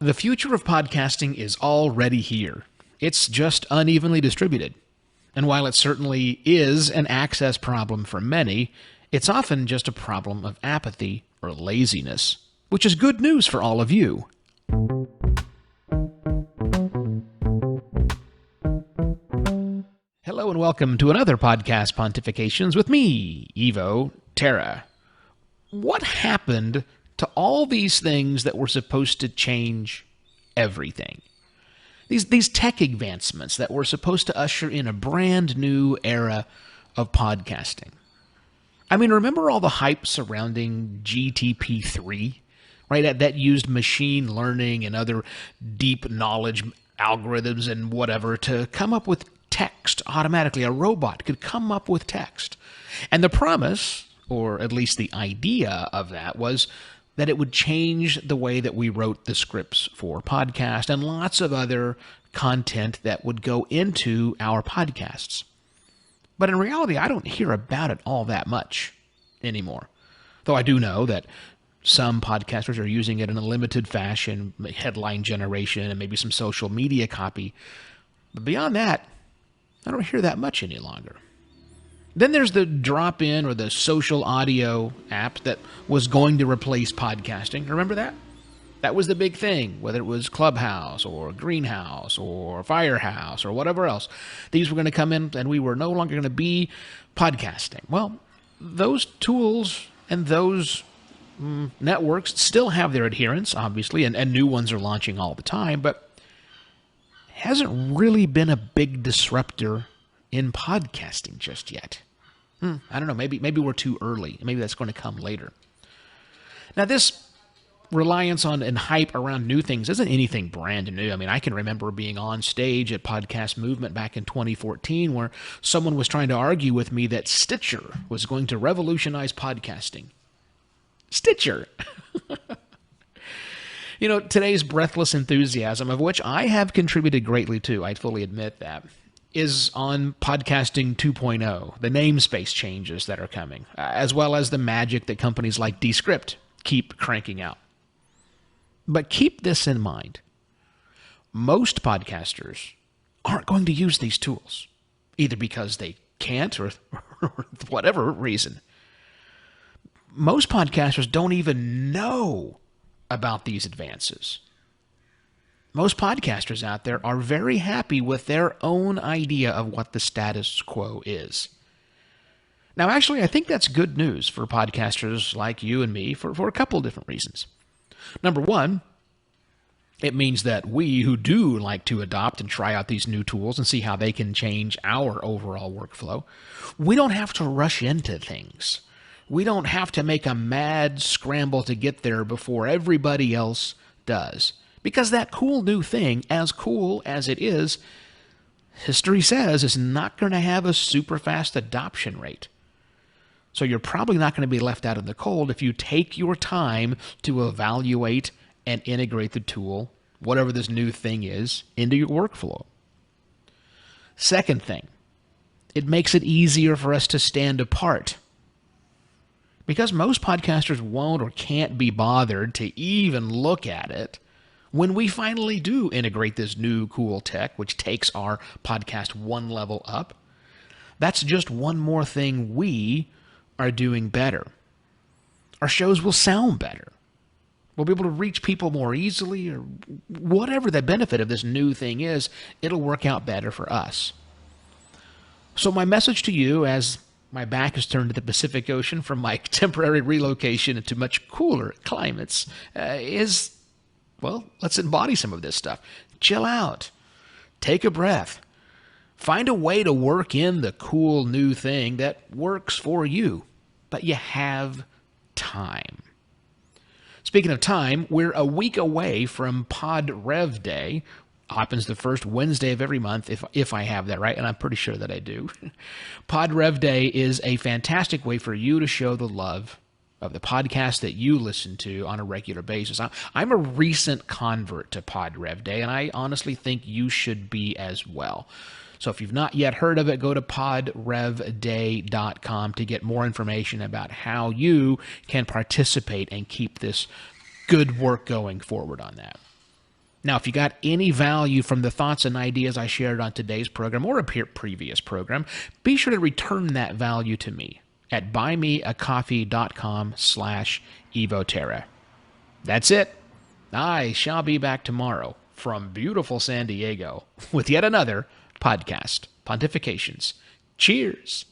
The future of podcasting is already here. It's just unevenly distributed. And while it certainly is an access problem for many, it's often just a problem of apathy or laziness, which is good news for all of you. Hello and welcome to another podcast Pontifications with me, Evo Terra. What happened to all these things that were supposed to change everything? These tech advancements that were supposed to usher in a brand new era of podcasting. I mean, remember all the hype surrounding GTP3, right? That used machine learning and other deep knowledge algorithms and whatever to come up with text automatically. A robot could come up with text. And the promise, or at least the idea of that, was that it would change the way that we wrote the scripts for podcast and lots of other content that would go into our podcasts. But in reality, I don't hear about it all that much anymore. Though I do know that some podcasters are using it in a limited fashion, headline generation, and maybe some social media copy. But beyond that, I don't hear that much any longer. Then there's the drop-in or the social audio app that was going to replace podcasting. Remember that? That was the big thing, whether it was Clubhouse or Greenhouse or Firehouse or whatever else. These were going to come in and we were no longer going to be podcasting. Well, those tools and those networks still have their adherents, obviously, and new ones are launching all the time, but it hasn't really been a big disruptor in podcasting just yet. I don't know. Maybe we're too early. Maybe that's going to come later. Now, this reliance on and hype around new things isn't anything brand new. I mean, I can remember being on stage at Podcast Movement back in 2014 where someone was trying to argue with me that Stitcher was going to revolutionize podcasting. Stitcher! You know, today's breathless enthusiasm, of which I have contributed greatly to, I fully admit that, is on podcasting 2.0, the namespace changes that are coming, as well as the magic that companies like Descript keep cranking out. But keep this in mind. Most podcasters aren't going to use these tools, either because they can't or whatever reason. Most podcasters don't even know about these advances. Most podcasters out there are very happy with their own idea of what the status quo is. Now, actually, I think that's good news for podcasters like you and me for a couple of different reasons. Number one, it means that we who do like to adopt and try out these new tools and see how they can change our overall workflow, we don't have to rush into things. We don't have to make a mad scramble to get there before everybody else does. Because that cool new thing, as cool as it is, history says is not going to have a super fast adoption rate. So you're probably not going to be left out in the cold if you take your time to evaluate and integrate the tool, whatever this new thing is, into your workflow. Second thing, it makes it easier for us to stand apart. Because most podcasters won't or can't be bothered to even look at it, when we finally do integrate this new cool tech, which takes our podcast one level up, that's just one more thing we are doing better. Our shows will sound better. We'll be able to reach people more easily, or whatever the benefit of this new thing is, it'll work out better for us. So my message to you, as my back is turned to the Pacific Ocean from my temporary relocation into much cooler climates, is, well, let's embody some of this stuff. Chill out. Take a breath. Find a way to work in the cool new thing that works for you, but you have time. Speaking of time, we're a week away from Pod Rev Day. Happens the first Wednesday of every month, if I have that right, and I'm pretty sure that I do. Pod Rev Day is a fantastic way for you to show the love of the podcast that you listen to on a regular basis. I'm a recent convert to Pod Rev Day, and I honestly think you should be as well. So if you've not yet heard of it, go to podrevday.com to get more information about how you can participate and keep this good work going forward on that. Now, if you got any value from the thoughts and ideas I shared on today's program or a previous program, be sure to return that value to me at buymeacoffee.com/evoterra. That's it. I shall be back tomorrow from beautiful San Diego with yet another podcast, Pontifications. Cheers.